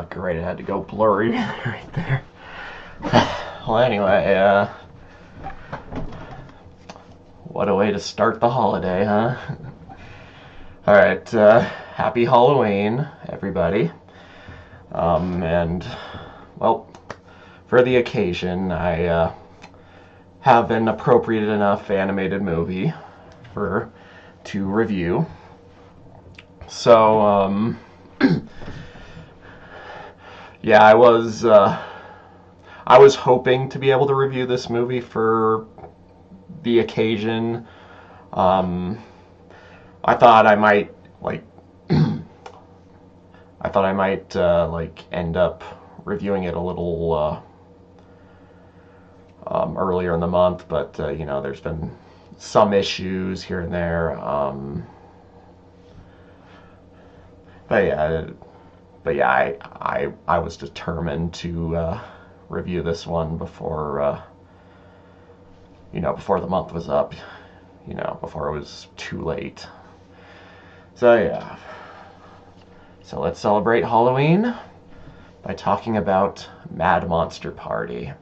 Great, it had to go blurry right there. Well, anyway, what a way to start the holiday, huh? Alright, happy Halloween, everybody. And, well, for the occasion, I have an appropriate enough animated movie to review. So, yeah, I was hoping to be able to review this movie for the occasion. I thought I might end up reviewing it a little earlier in the month, but there's been some issues here and there. But yeah, I was determined to review this one before before the month was up, before it was too late. So yeah. So let's celebrate Halloween by talking about Mad Monster Party.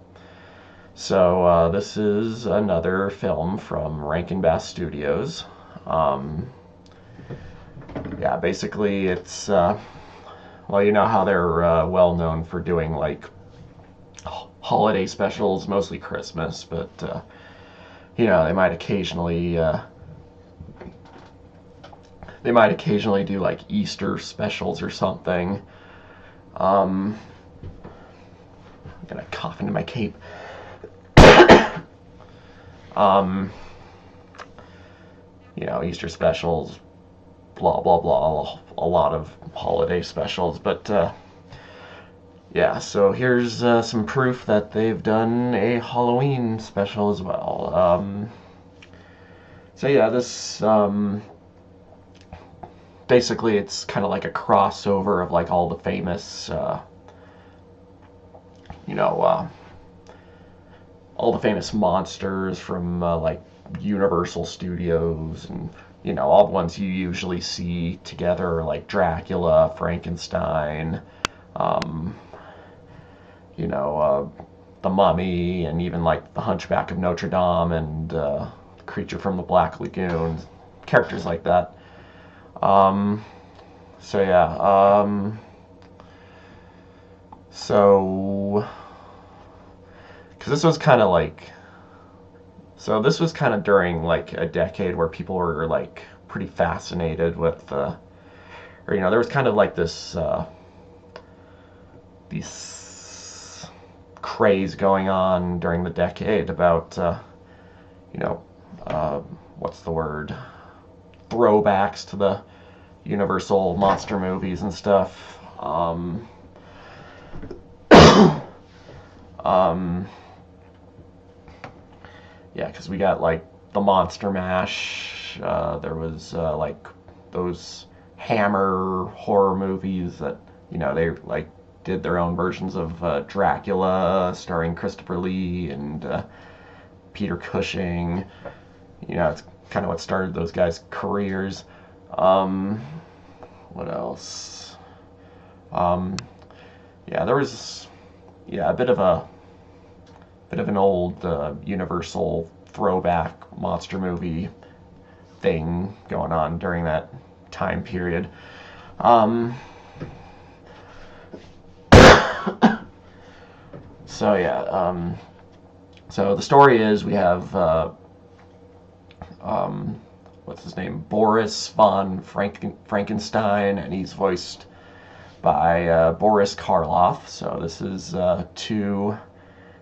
So this is another film from Rankin Studios. Yeah, basically it's well, you know how they're well known for doing like holiday specials, mostly Christmas, but they might occasionally do like Easter specials or something. I'm gonna cough into my cape. Easter specials, blah blah blah, a lot of holiday specials, but yeah, so here's some proof that they've done a Halloween special as well. So yeah, this basically it's kind of like a crossover of like all the famous all the famous monsters from like Universal Studios, and all the ones you usually see together, like Dracula, Frankenstein, the Mummy, and even like the Hunchback of Notre Dame, and the Creature from the Black Lagoon, characters like that. So yeah, so because this was kind of during like a decade where people were like pretty fascinated with there was kind of like this craze going on during the decade about what's the word, throwbacks to the Universal monster movies and stuff. Yeah, because we got like the Monster Mash. There was like those Hammer horror movies that they like did their own versions of Dracula, starring Christopher Lee and Peter Cushing. It's kind of what started those guys' careers. What else? Yeah, there was a bit of an old Universal throwback monster movie thing going on during that time period. So yeah, so the story is we have what's his name, Boris von Frankenstein, and he's voiced by Boris Karloff. So this is two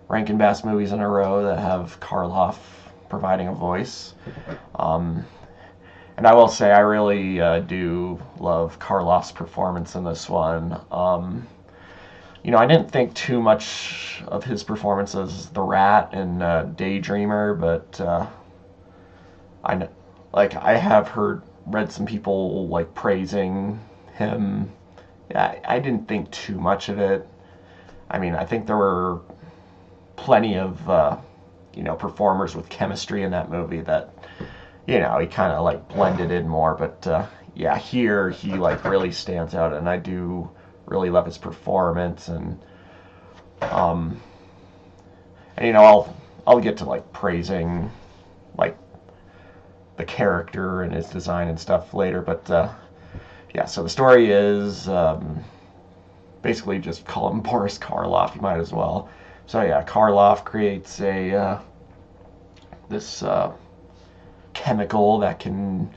Rankin Bass movies in a row that have Karloff providing a voice. And I will say I really do love Karloff's performance in this one. I didn't think too much of his performance as the Rat in Daydreamer, but I have read some people like praising him. Yeah, I didn't think too much of it. I mean, I think there were plenty of performers with chemistry in that movie that he kind of like blended in more, but yeah, here he like really stands out, and I do really love his performance, um, and you know, I'll get to like praising like the character and his design and stuff later, but yeah. So the story is basically just call him Boris Karloff. You might as well. So yeah, Karloff creates a this chemical that can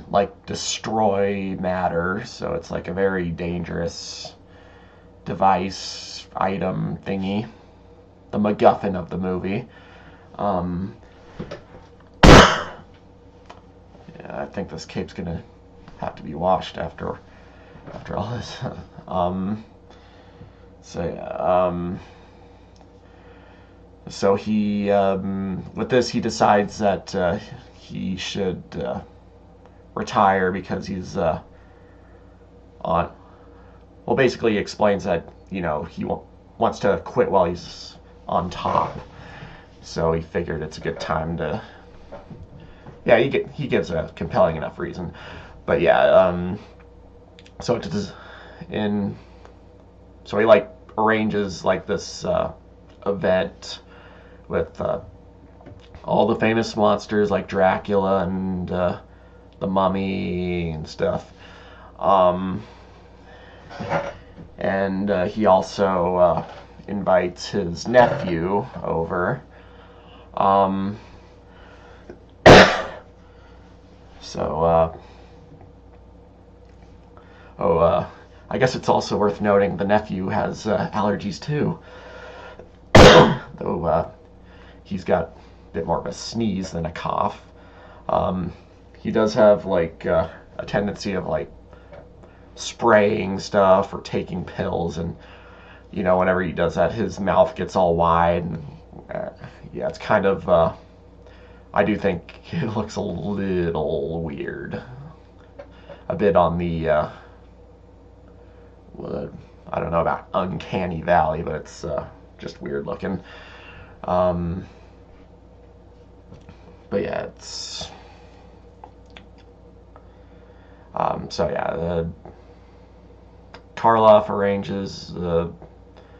like destroy matter. So it's like a very dangerous device, item, thingy. The MacGuffin of the movie. Um, yeah, I think this cape's gonna have to be washed after all this. So yeah, so he with this he decides that he should retire because he's on. Well, basically, he explains that you know he wants to quit while he's on top. So he figured it's a good time to. Yeah, he gives a compelling enough reason, but yeah, so it is in. So he like arranges like this event with all the famous monsters like Dracula and the Mummy and stuff. And he also invites his nephew over. So, I guess it's also worth noting the nephew has allergies too. Though he's got a bit more of a sneeze than a cough. He does have like a tendency of like spraying stuff or taking pills, and you know whenever he does that, his mouth gets all wide. And, yeah, it's kind of. I do think it looks a little weird. A bit on the. I don't know about uncanny valley, but it's just weird looking. But yeah, it's. So yeah, Karloff arranges.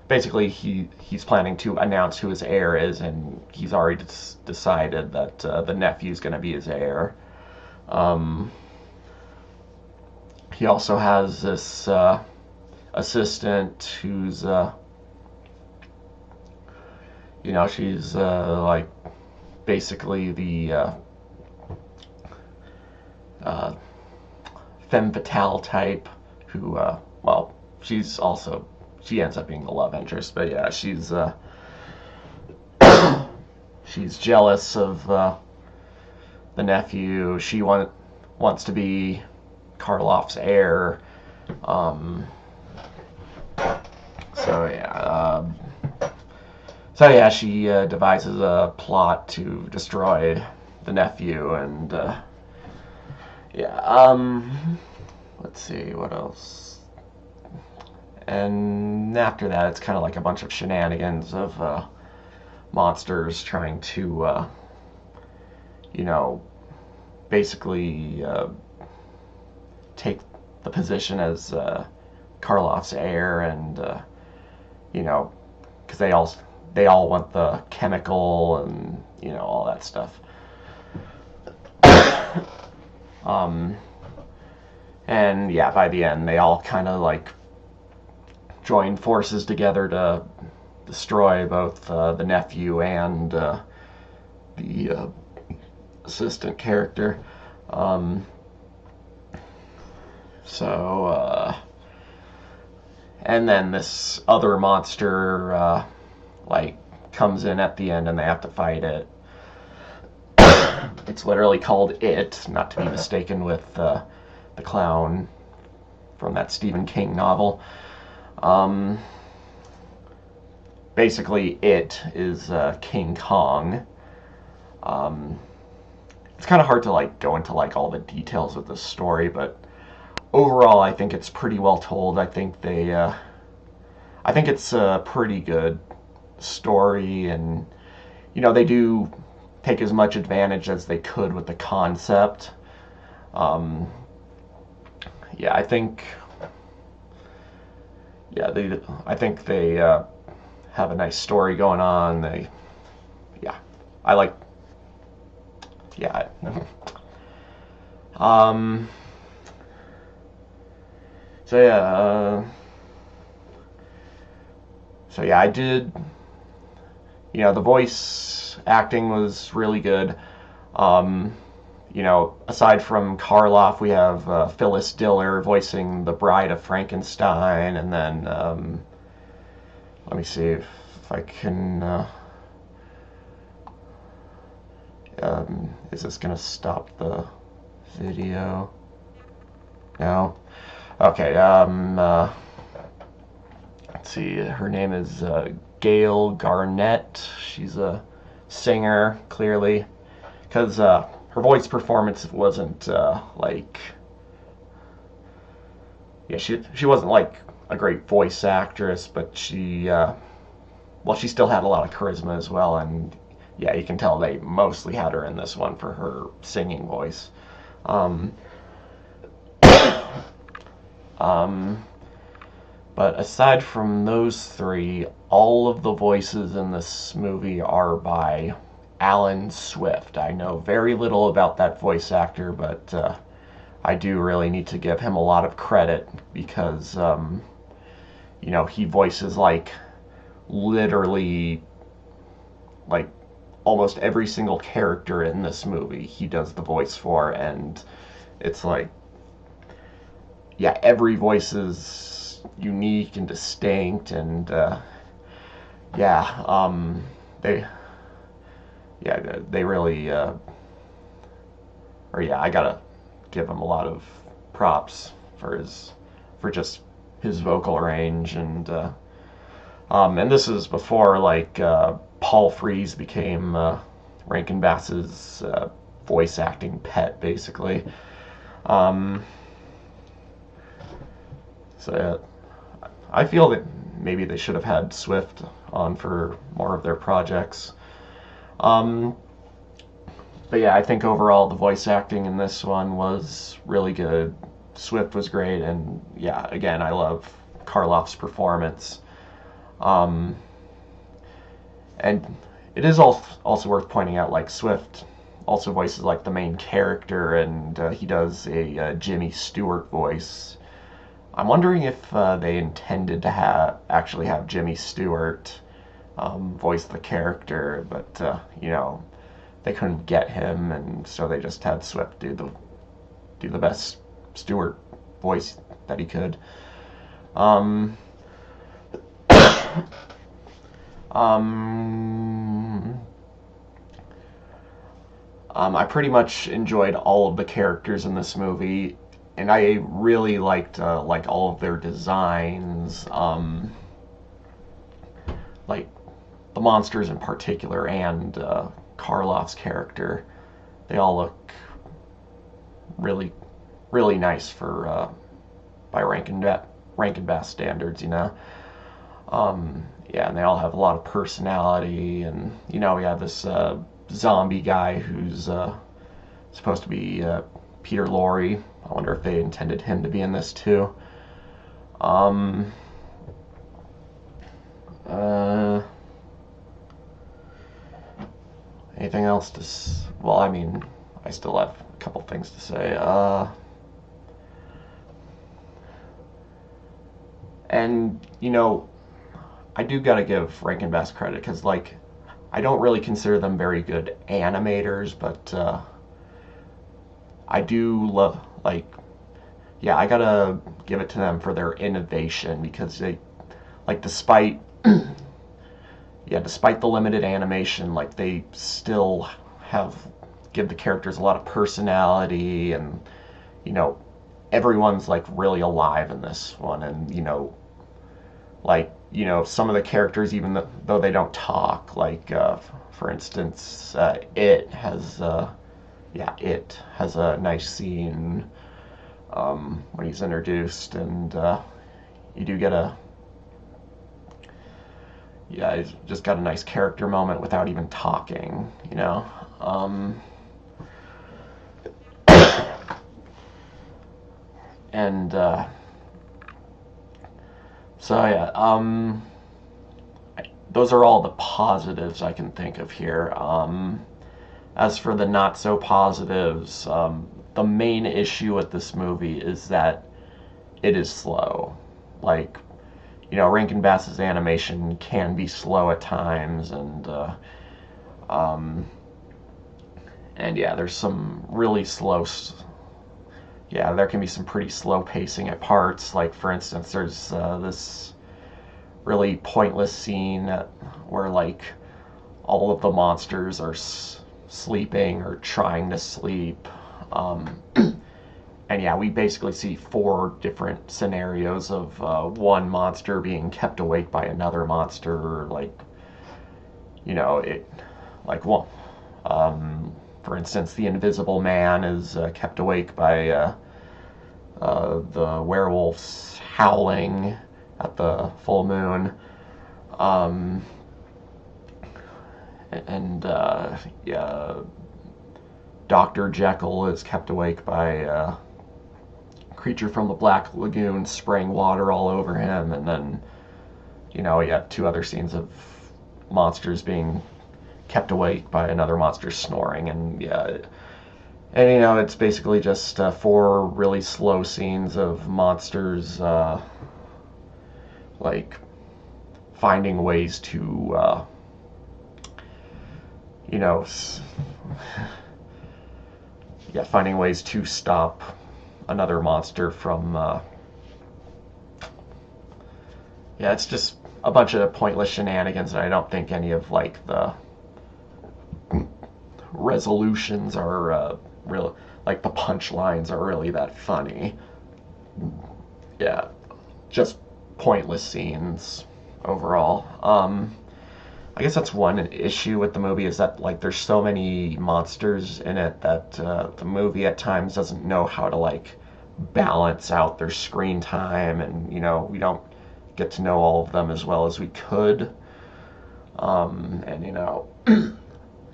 Basically, he's planning to announce who his heir is, and he's already decided that the nephew's going to be his heir. He also has this assistant who's, you know, she's like basically the femme fatale type who, well, she ends up being the love interest, but yeah, she's she's jealous of the nephew. She wants to be Karloff's heir. So yeah, she devises a plot to destroy the nephew, and yeah. Let's see what else. And after that, it's kind of like a bunch of shenanigans of monsters trying to, you know, basically take the position as Karloff's heir, and you know, because they all want the chemical and you know all that stuff. And yeah, by the end, they all kind of like join forces together to destroy both the nephew and the assistant character. And then this other monster like comes in at the end, and they have to fight it. It's literally called It, not to be mistaken with the clown from that Stephen King novel. Basically, It is King Kong. It's kind of hard to like go into like all the details of the story, but overall, I think it's pretty well told. I think it's a pretty good story, and you know they do take as much advantage as they could with the concept. Yeah, I think yeah, I think they have a nice story going on. Yeah, I like, yeah. um, so yeah, I did. The voice acting was really good. Um, aside from Karloff, we have Phyllis Diller voicing the Bride of Frankenstein, and then let me see if I can. Is this gonna stop the video? No. Okay. Let's see. Her name is Gail Garnett. She's a singer, clearly, because her voice performance wasn't like, yeah, she wasn't like a great voice actress, but she still had a lot of charisma as well, and yeah, you can tell they mostly had her in this one for her singing voice. Um, um, but aside from those three, all of the voices in this movie are by Alan Swift. I know very little about that voice actor, but I do really need to give him a lot of credit because, he voices like literally like almost every single character in this movie he does the voice for, and it's like, yeah, every voice is unique and distinct, and yeah, they they really or yeah, I gotta give him a lot of props for just his vocal range, and this is before like Paul Frees became Rankin Bass's voice acting pet, basically. Um, so I feel that maybe they should have had Swift on for more of their projects. Um, but yeah, I think overall the voice acting in this one was really good. Swift was great, and yeah, again, I love Karloff's performance. Um, and it is also worth pointing out, like, Swift also voices like the main character, and he does a Jimmy Stewart voice. I'm wondering if they intended to actually have Jimmy Stewart voice the character, but they couldn't get him, and so they just had Swift do the best Stewart voice that he could. Um, um, I pretty much enjoyed all of the characters in this movie, and I really liked like all of their designs, like the monsters in particular, and Karloff's character. They all look really, really nice for by Rankin Bass standards. Yeah, and they all have a lot of personality, and we have this zombie guy who's supposed to be Peter Lorre. I wonder if they intended him to be in this too. Um, uh, Anything else well, I mean, I still have a couple things to say. And I do gotta give Rankin Bass credit because, like, I don't really consider them very good animators, but I do love, like, yeah, I gotta give it to them for their innovation because they, like, despite the limited animation, like, they still give the characters a lot of personality, and you know everyone's like really alive in this one, and like some of the characters, even though they don't talk, like for instance, it has a nice scene when he's introduced, and you do get he's just got a nice character moment without even talking. And So yeah, those are all the positives I can think of here. As for the not so positives, the main issue with this movie is that it is slow. Like, Rankin Bass's animation can be slow at times, um, and yeah, there's some really slow. Yeah, there can be some pretty slow pacing at parts. Like, for instance, there's this really pointless scene where like all of the monsters are sleeping or trying to sleep. Um, and yeah, we basically see four different scenarios of one monster being kept awake by another monster. Like, it, like, well, for instance, the Invisible Man is kept awake by the werewolves howling at the full moon. Um, and yeah, Dr. Jekyll is kept awake by a creature from the Black Lagoon spraying water all over him, and then you have two other scenes of monsters being kept awake by another monster snoring, and yeah, and it's basically just four really slow scenes of monsters like finding ways to you know yeah, finding ways to stop another monster from yeah, it's just a bunch of pointless shenanigans, and I don't think any of like the resolutions are real, like the punchlines are really that funny. Yeah, just pointless scenes overall. I guess that's one issue with the movie, is that like there's so many monsters in it that the movie at times doesn't know how to like balance out their screen time, and we don't get to know all of them as well as we could. And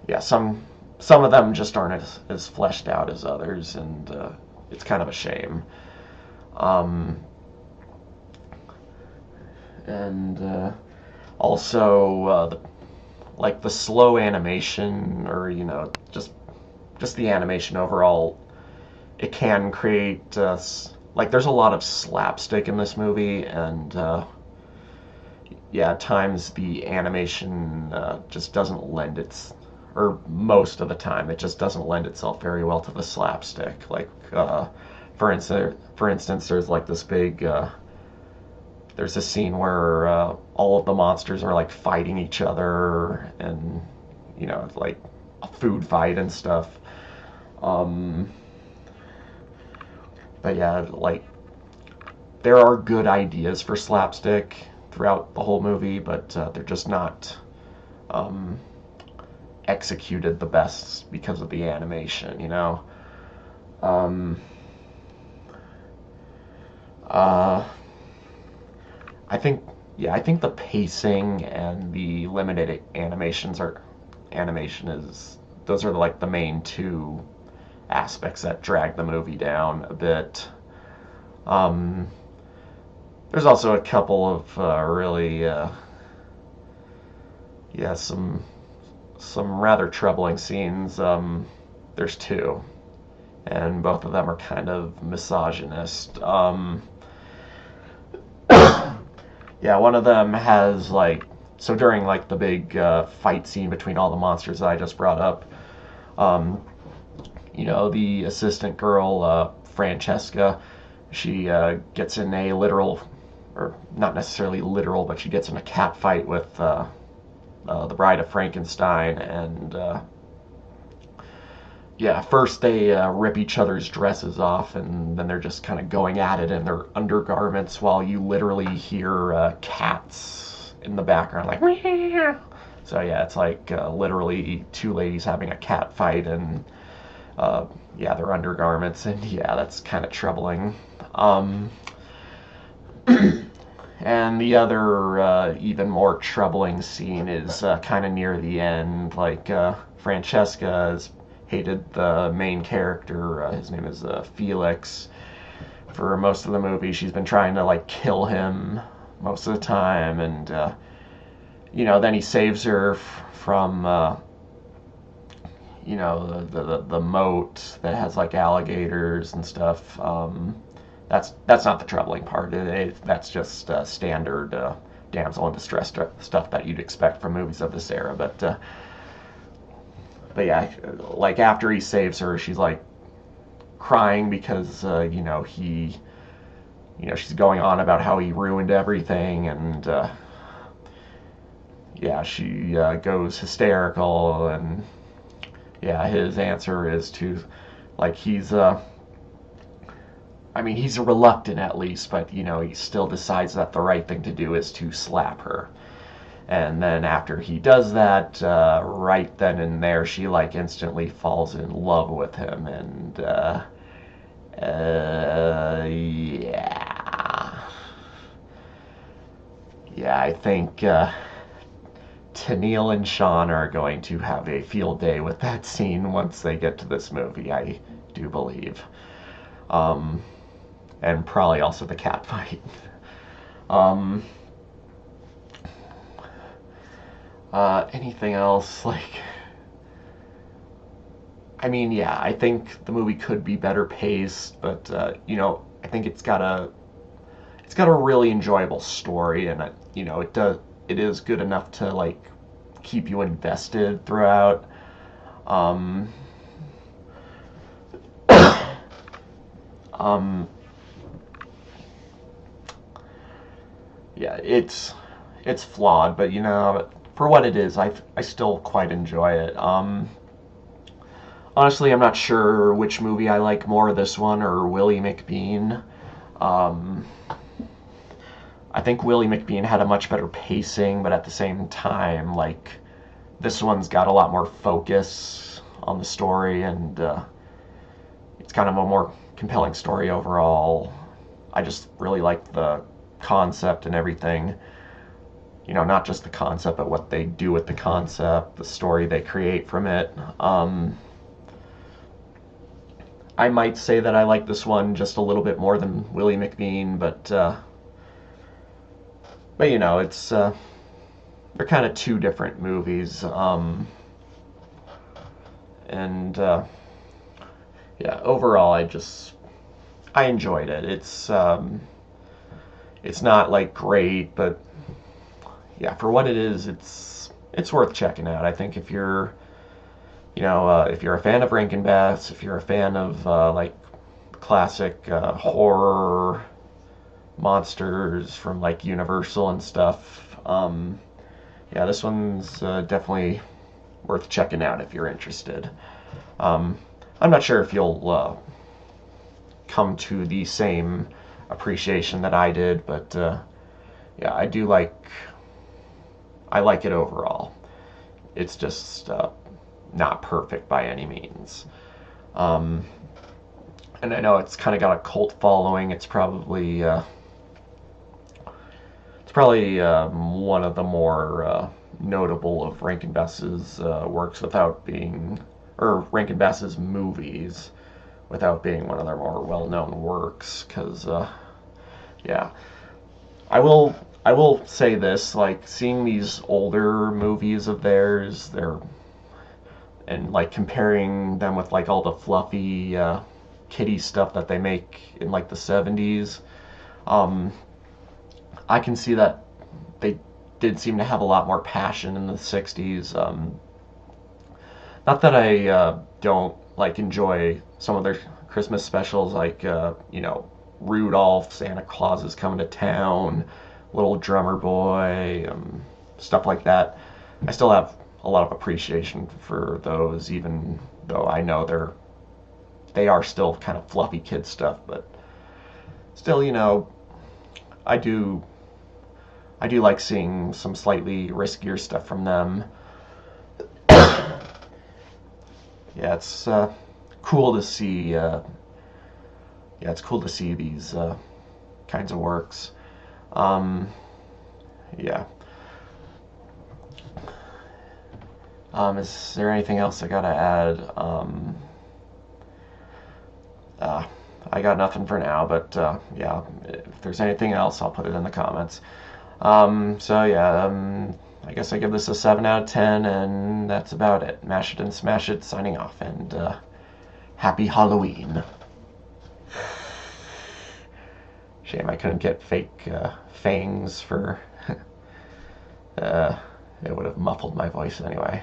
yeah, some of them just aren't as fleshed out as others, and it's kind of a shame. Um, and also like the slow animation, or just the animation overall, it can create like there's a lot of slapstick in this movie, and yeah, at times the animation just doesn't lend its, or most of the time it just doesn't lend itself very well to the slapstick. Like for instance, there's like this big there's a scene where all of the monsters are like fighting each other, and it's like a food fight and stuff. Um, but yeah, like there are good ideas for slapstick throughout the whole movie, but they're just not um, executed the best because of the animation. Um, uh, I think, yeah, I think the pacing and the limited animation is, those are like the main two aspects that drag the movie down a bit. Um, there's also a couple of really yeah, some rather troubling scenes. There's two, and both of them are kind of misogynist. Yeah, one of them has like, so during like the big fight scene between all the monsters that I just brought up, um, the assistant girl, Francesca, she gets in a literal, or not necessarily literal, but she gets in a cat fight with the Bride of Frankenstein, and yeah, first they rip each other's dresses off, and then they're just kind of going at it in their undergarments, while you literally hear cats in the background, like. Meow. So yeah, it's like literally two ladies having a cat fight, and yeah, their undergarments, and yeah, that's kind of troubling. Um, and the other even more troubling scene is kind of near the end. Like Francesca has hated the main character. His name is Felix. For most of the movie, she's been trying to like kill him most of the time, and then he saves her from the moat that has like alligators and stuff. That's not the troubling part. That's just standard damsel in distress stuff that you'd expect from movies of this era. But yeah, like after he saves her, she's like crying because she's going on about how he ruined everything, and yeah, she goes hysterical, and yeah, his answer is to, like, he's he's reluctant at least, but he still decides that the right thing to do is to slap her. And then after he does that, right then and there, she like instantly falls in love with him, and yeah, I think Tennille and Sean are going to have a field day with that scene once they get to this movie, I do believe. And probably also the cat fight. Anything else? Yeah, I think the movie could be better paced, but I think it's got a really enjoyable story, and it is good enough to like keep you invested throughout. Um, um, yeah, it's flawed, but for what it is, I still quite enjoy it. Honestly, I'm not sure which movie I like more, this one or Willie McBean. Um, I think Willie McBean had a much better pacing, but at the same time, like, this one's got a lot more focus on the story, and it's kind of a more compelling story overall. I just really like the concept and everything. Not just the concept, but what they do with the concept, the story they create from it. I might say that I like this one just a little bit more than Willie McBean, but it's they're kind of two different movies, and yeah, overall, I enjoyed it. It's not like great, but yeah, for what it is, it's worth checking out. I think if you're if you're a fan of Rankin Bass, if you're a fan of like classic horror monsters from like Universal and stuff, yeah, this one's definitely worth checking out if you're interested. Um, I'm not sure if you'll come to the same appreciation that I did, but yeah, I like it overall. It's just not perfect by any means. Um, and I know it's kind of got a cult following. It's probably one of the more notable of Rankin Bass's works without being, or Rankin Bass's movies without being one of their more well-known works. Because yeah, I will say this: like seeing these older movies of theirs, and like comparing them with like all the fluffy kiddie stuff that they make in like the 70s. Um, I can see that they did seem to have a lot more passion in the 60s. Not that I don't like enjoy some of their Christmas specials, like Rudolph, Santa Claus is Coming to Town, Little Drummer Boy, stuff like that. I still have a lot of appreciation for those, even though I know they are still kind of fluffy kid stuff. But still, I do I do like seeing some slightly riskier stuff from them. Yeah, it's cool to see. Yeah, it's cool to see these kinds of works. Um, yeah. Is there anything else I gotta add? Uh, I got nothing for now, but yeah, if there's anything else, I'll put it in the comments. So yeah, I guess I give this a 7 out of 10, and that's about it. Mash it and smash it, signing off, and happy Halloween. Shame I couldn't get fake fangs for. It would have muffled my voice anyway.